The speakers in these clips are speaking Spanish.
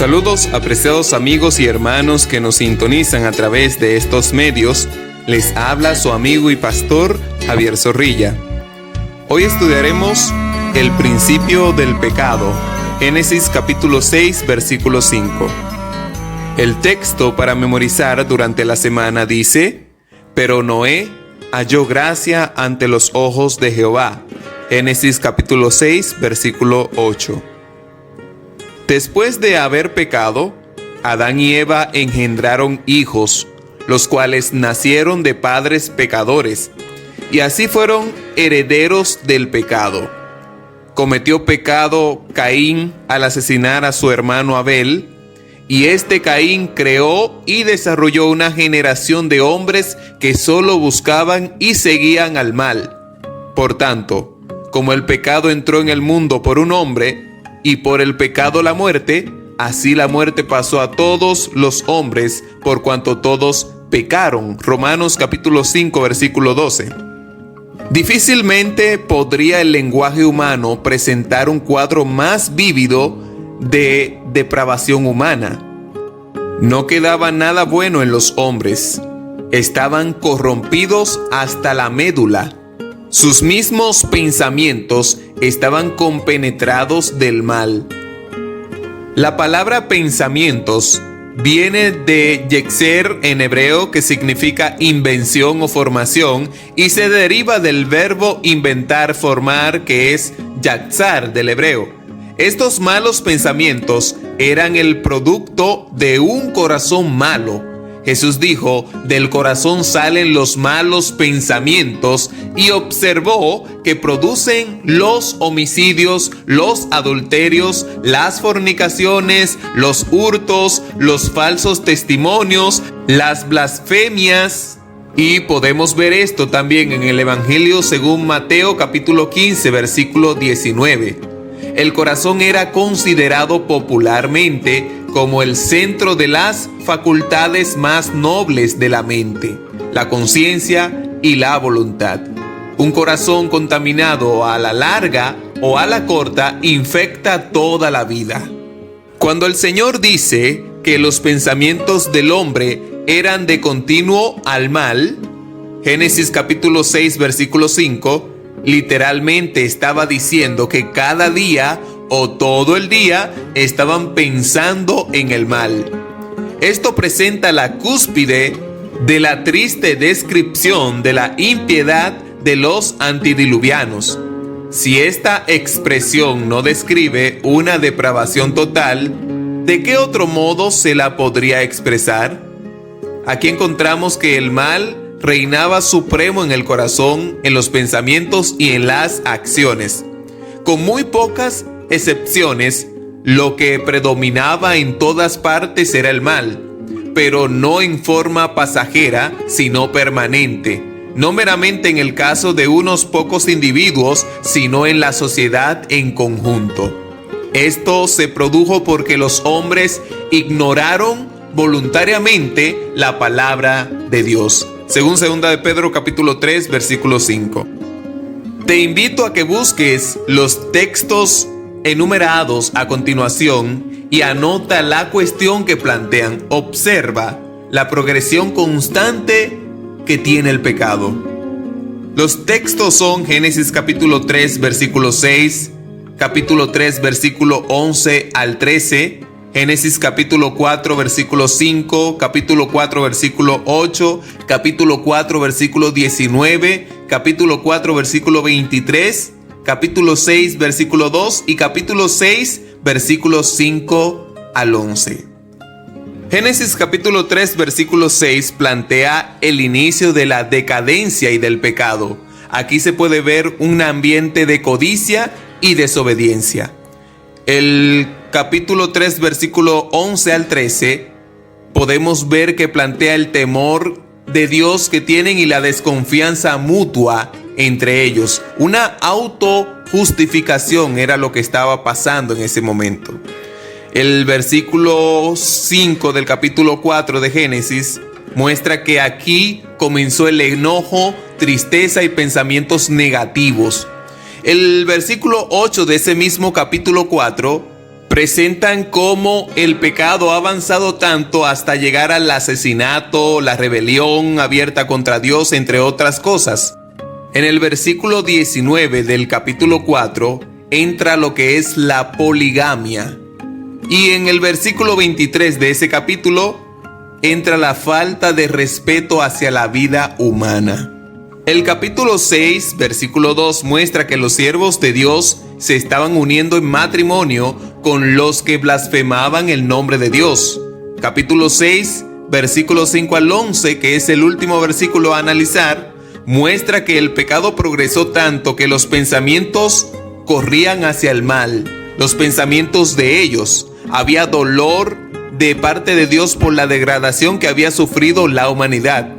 Saludos, apreciados amigos y hermanos que nos sintonizan a través de estos medios. Les habla su amigo y pastor Javier Zorrilla. Hoy estudiaremos el principio del pecado, Génesis capítulo 6, versículo 5. El texto para memorizar durante la semana dice: Pero Noé halló gracia ante los ojos de Jehová. Génesis capítulo 6, versículo 8. Después de haber pecado, Adán y Eva engendraron hijos, los cuales nacieron de padres pecadores, y así fueron herederos del pecado. Cometió pecado Caín al asesinar a su hermano Abel, y este Caín creó y desarrolló una generación de hombres que solo buscaban y seguían al mal. Por tanto, como el pecado entró en el mundo por un hombre, y por el pecado la muerte, así la muerte pasó a todos los hombres, por cuanto todos pecaron. Romanos capítulo 5, versículo 12. Difícilmente podría el lenguaje humano presentar un cuadro más vívido de depravación humana. No quedaba nada bueno en los hombres. Estaban corrompidos hasta la médula. Sus mismos pensamientos estaban compenetrados del mal. La palabra pensamientos viene de yetzer en hebreo, que significa invención o formación, y se deriva del verbo inventar, formar, que es yatzar del hebreo. Estos malos pensamientos eran el producto de un corazón malo. Jesús dijo: del corazón salen los malos pensamientos, y observó que producen los homicidios, los adulterios, las fornicaciones, los hurtos, los falsos testimonios, las blasfemias. Y podemos ver esto también en el Evangelio según Mateo capítulo 15, versículo 19. El corazón era considerado popularmente como el centro de las facultades más nobles de la mente, la conciencia y la voluntad. Un corazón contaminado a la larga o a la corta infecta toda la vida. Cuando el Señor dice que los pensamientos del hombre eran de continuo al mal, Génesis capítulo 6, versículo 5, literalmente estaba diciendo que cada día o todo el día estaban pensando en el mal. Esto presenta la cúspide de la triste descripción de la impiedad de los antediluvianos. Si esta expresión no describe una depravación total, ¿de qué otro modo se la podría expresar? Aquí encontramos que el mal reinaba supremo en el corazón, en los pensamientos y en las acciones. Con muy pocas excepciones, lo que predominaba en todas partes era el mal, pero no en forma pasajera, sino permanente. No meramente en el caso de unos pocos individuos, sino en la sociedad en conjunto. Esto se produjo porque los hombres ignoraron voluntariamente la palabra de Dios. Según 2 de Pedro capítulo 3, versículo 5. Te invito a que busques los textos enumerados a continuación y anota la cuestión que plantean. Observa la progresión constante que tiene el pecado. Los textos son Génesis capítulo 3, versículo 6, capítulo 3, versículo 11 al 13, Génesis capítulo 4, versículo 5, capítulo 4, versículo 8, capítulo 4, versículo 19, capítulo 4, versículo 23, capítulo 6, versículo 2 y capítulo 6, versículos 5 al 11. Génesis capítulo 3, versículo 6 plantea el inicio de la decadencia y del pecado. Aquí se puede ver un ambiente de codicia y desobediencia. El capítulo 3, versículo 11 al 13, podemos ver que plantea el temor de Dios que tienen y la desconfianza mutua entre ellos. Una autojustificación era lo que estaba pasando en ese momento. El versículo 5 del capítulo 4 de Génesis muestra que aquí comenzó el enojo, tristeza y pensamientos negativos. El versículo 8 de ese mismo capítulo 4 presentan cómo el pecado ha avanzado tanto hasta llegar al asesinato, la rebelión abierta contra Dios, entre otras cosas. En el versículo 19 del capítulo 4 entra lo que es la poligamia. Y en el versículo 23 de ese capítulo entra la falta de respeto hacia la vida humana. El capítulo 6, versículo 2 muestra que los siervos de Dios se estaban uniendo en matrimonio con los que blasfemaban el nombre de Dios. Capítulo 6, versículos 5 al 11, que es el último versículo a analizar, muestra que el pecado progresó tanto que los pensamientos corrían hacia el mal, los pensamientos de ellos. Había dolor de parte de Dios por la degradación que había sufrido la humanidad.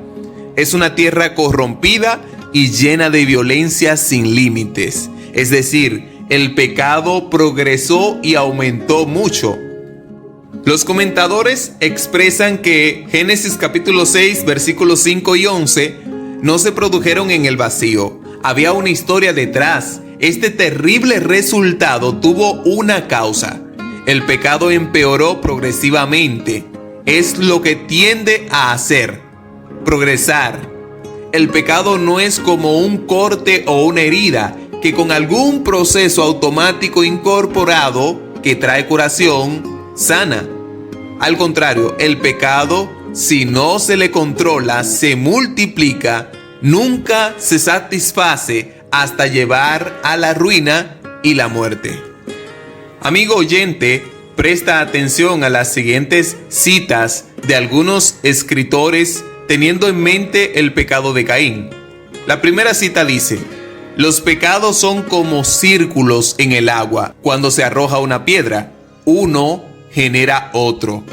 Es una tierra corrompida y llena de violencia sin límites. Es decir, el pecado progresó y aumentó mucho. Los comentadores expresan que Génesis capítulo 6, versículos 5 y 11 no se produjeron en el vacío. Había una historia detrás. Este terrible resultado tuvo una causa. El pecado empeoró progresivamente. Es lo que tiende a hacer. Progresar. El pecado no es como un corte o una herida que con algún proceso automático incorporado que trae curación, sana. Al contrario, el pecado, si no se le controla, se multiplica, nunca se satisface hasta llevar a la ruina y la muerte. Amigo oyente, presta atención a las siguientes citas de algunos escritores teniendo en mente el pecado de Caín. La primera cita dice: los pecados son como círculos en el agua. Cuando se arroja una piedra, uno genera otro.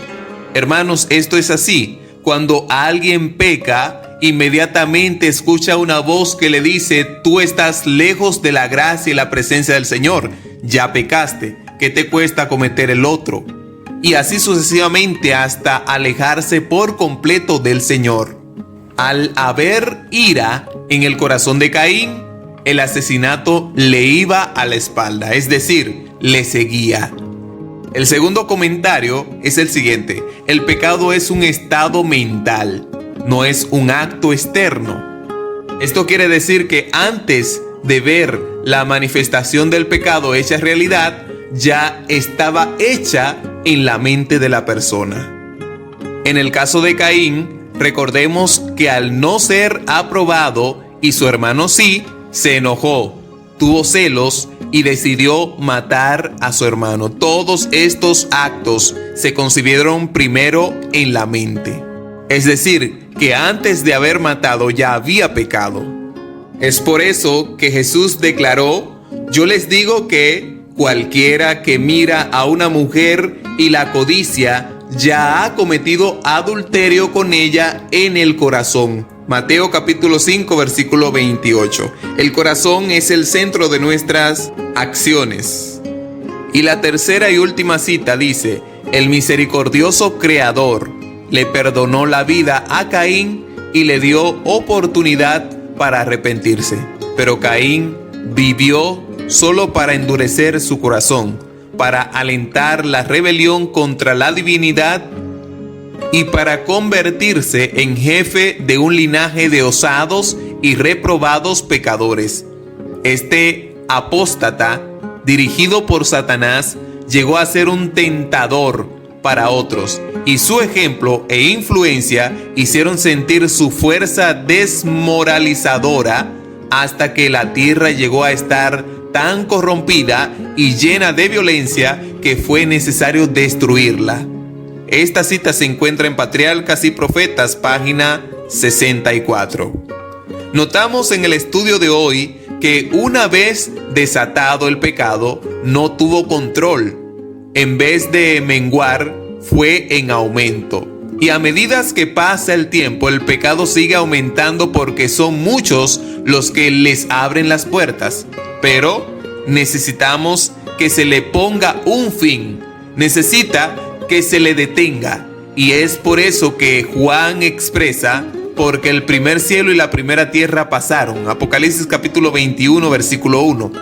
Hermanos, esto es así. Cuando alguien peca, inmediatamente escucha una voz que le dice: tú estás lejos de la gracia y la presencia del Señor. Ya pecaste. ¿Qué te cuesta cometer el otro? Y así sucesivamente hasta alejarse por completo del Señor. Al haber ira en el corazón de Caín, el asesinato le iba a la espalda, es decir, le seguía. El segundo comentario es el siguiente: el pecado es un estado mental, no es un acto externo. Esto quiere decir que antes de ver la manifestación del pecado hecha realidad, ya estaba hecha en la mente de la persona. En el caso de Caín, recordemos que al no ser aprobado y su hermano sí, se enojó, tuvo celos y decidió matar a su hermano. Todos estos actos se concibieron primero en la mente. Es decir, que antes de haber matado ya había pecado. Es por eso que Jesús declaró: yo les digo que cualquiera que mira a una mujer y la codicia ya ha cometido adulterio con ella en el corazón. Mateo capítulo 5 versículo 28. El corazón es el centro de nuestras acciones. Y la tercera y última cita dice: el misericordioso Creador le perdonó la vida a Caín y le dio oportunidad para arrepentirse. Pero Caín vivió solo para endurecer su corazón, para alentar la rebelión contra la divinidad y para convertirse en jefe de un linaje de osados y reprobados pecadores. Este apóstata, dirigido por Satanás, llegó a ser un tentador para otros, y su ejemplo e influencia hicieron sentir su fuerza desmoralizadora hasta que la tierra llegó a estar tan corrompida y llena de violencia que fue necesario destruirla. Esta cita se encuentra en Patriarcas y Profetas, página 64. Notamos en el estudio de hoy que una vez desatado el pecado, no tuvo control. En vez de menguar, fue en aumento. Y a medida que pasa el tiempo, el pecado sigue aumentando porque son muchos los que les abren las puertas. Pero necesitamos que se le ponga un fin. Necesita que se le detenga. Y es por eso que Juan expresa: porque el primer cielo y la primera tierra pasaron. Apocalipsis capítulo 21 versículo 1.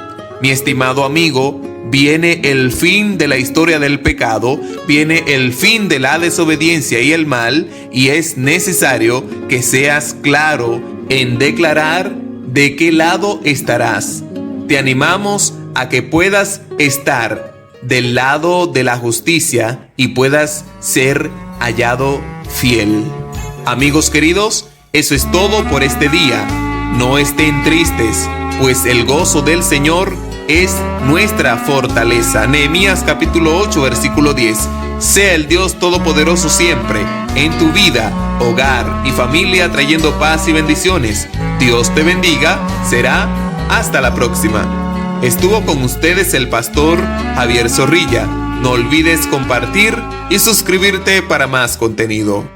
Mi estimado amigo, viene el fin de la historia del pecado, viene el fin de la desobediencia y el mal, y es necesario que seas claro en declarar de qué lado estarás. Te animamos a que puedas estar del lado de la justicia y puedas ser hallado fiel. Amigos queridos, eso es todo por este día. No estén tristes, pues el gozo del Señor es nuestra fortaleza. Nehemías capítulo 8, versículo 10. Sea el Dios Todopoderoso siempre en tu vida, hogar y familia, trayendo paz y bendiciones. Dios te bendiga. Será hasta la próxima. Estuvo con ustedes el pastor Javier Zorrilla. No olvides compartir y suscribirte para más contenido.